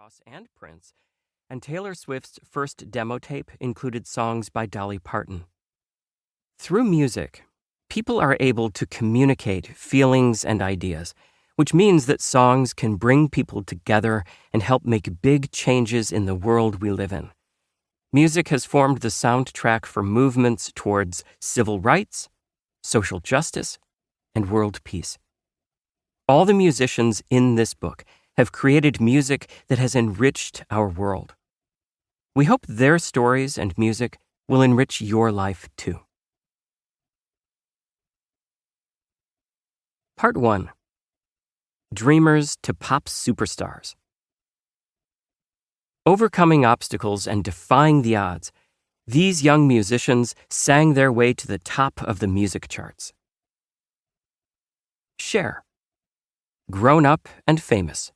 Ross and Prince, and Taylor Swift's first demo tape included songs by Dolly Parton. Through music, people are able to communicate feelings and ideas, which means that songs can bring people together and help make big changes in the world we live in. Music has formed the soundtrack for movements towards civil rights, social justice, and world peace. All the musicians in this book have created music that has enriched our world. We hope their stories and music will enrich your life too. Part 1. Dreamers to Pop Superstars. Overcoming obstacles and defying the odds, these young musicians sang their way to the top of the music charts. Cher. Grown up and famous.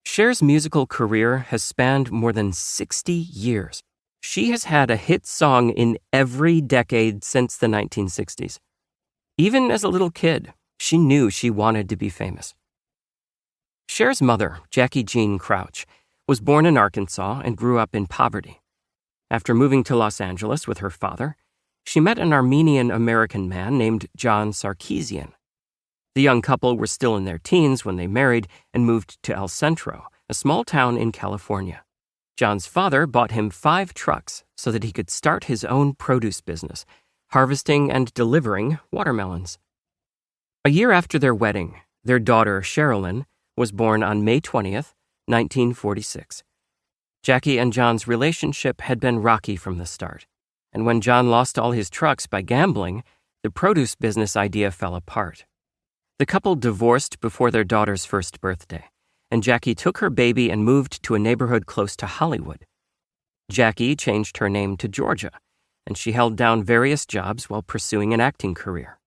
Cher's musical career has spanned more than 60 years. She has had a hit song in every decade since the 1960s. Even as a little kid, she knew she wanted to be famous. Cher's mother, Jackie Jean Crouch, was born in Arkansas and grew up in poverty. After moving to Los Angeles with her father, she met an Armenian-American man named John Sarkeesian. The young couple were still in their teens when they married and moved to El Centro, a small town in California. John's father bought him 5 trucks so that he could start his own produce business, harvesting and delivering watermelons. A year after their wedding, their daughter, Sherilyn, was born on May 20th, 1946. Jackie and John's relationship had been rocky from the start, and when John lost all his trucks by gambling, the produce business idea fell apart. The couple divorced before their daughter's first birthday, and Jackie took her baby and moved to a neighborhood close to Hollywood. Jackie changed her name to Georgia, and she held down various jobs while pursuing an acting career.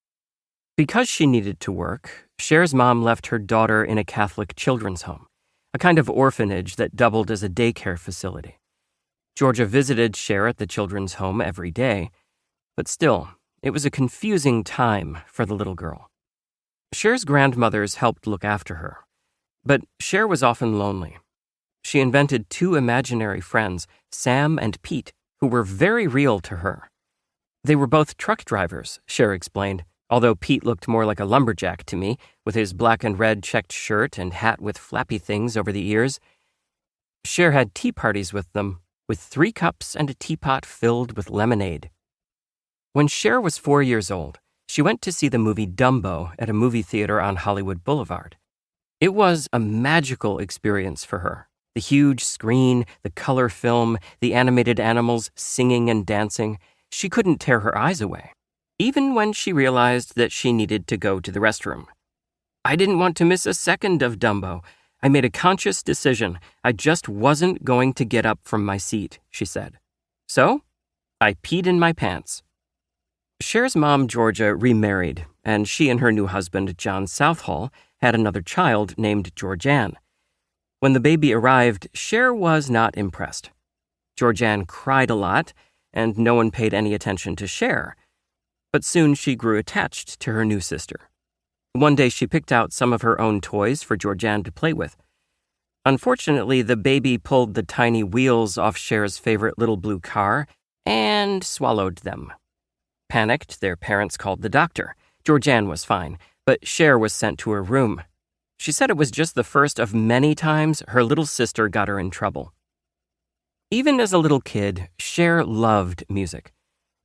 Because she needed to work, Cher's mom left her daughter in a Catholic children's home, a kind of orphanage that doubled as a daycare facility. Georgia visited Cher at the children's home every day, but still, it was a confusing time for the little girl. Cher's grandmothers helped look after her, but Cher was often lonely. She invented 2 imaginary friends, Sam and Pete, who were very real to her. They were both truck drivers, Cher explained, although Pete looked more like a lumberjack to me, with his black and red checked shirt and hat with flappy things over the ears. Cher had tea parties with them, with 3 cups and a teapot filled with lemonade. When Cher was 4 years old, she went to see the movie Dumbo at a movie theater on Hollywood Boulevard. It was a magical experience for her. The huge screen, the color film, the animated animals singing and dancing, she couldn't tear her eyes away, even when she realized that she needed to go to the restroom. I didn't want to miss a second of Dumbo. I made a conscious decision. I just wasn't going to get up from my seat, she said. So, I peed in my pants. Cher's mom, Georgia, remarried, and she and her new husband, John Southall, had another child named Georgianne. When the baby arrived, Cher was not impressed. Georgianne cried a lot, and no one paid any attention to Cher. But soon she grew attached to her new sister. One day she picked out some of her own toys for Georgianne to play with. Unfortunately, the baby pulled the tiny wheels off Cher's favorite little blue car and swallowed them. Panicked, their parents called the doctor. Georgianne was fine, but Cher was sent to her room. She said it was just the first of many times her little sister got her in trouble. Even as a little kid, Cher loved music.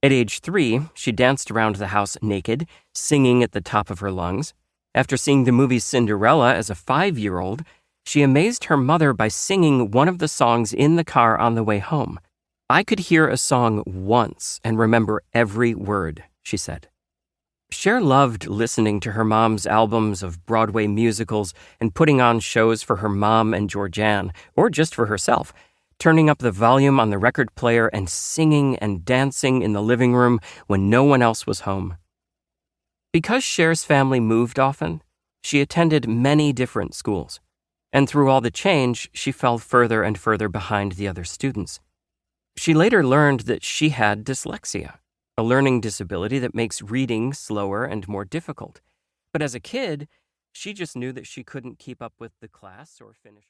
At age 3, she danced around the house naked, singing at the top of her lungs. After seeing the movie Cinderella as a 5-year-old, she amazed her mother by singing one of the songs in the car on the way home. I could hear a song once and remember every word, she said. Cher loved listening to her mom's albums of Broadway musicals and putting on shows for her mom and Georgianne, or just for herself, turning up the volume on the record player and singing and dancing in the living room when no one else was home. Because Cher's family moved often, she attended many different schools, and through all the change, she fell further and further behind the other students. She later learned that she had dyslexia, a learning disability that makes reading slower and more difficult. But as a kid, she just knew that she couldn't keep up with the class or finish.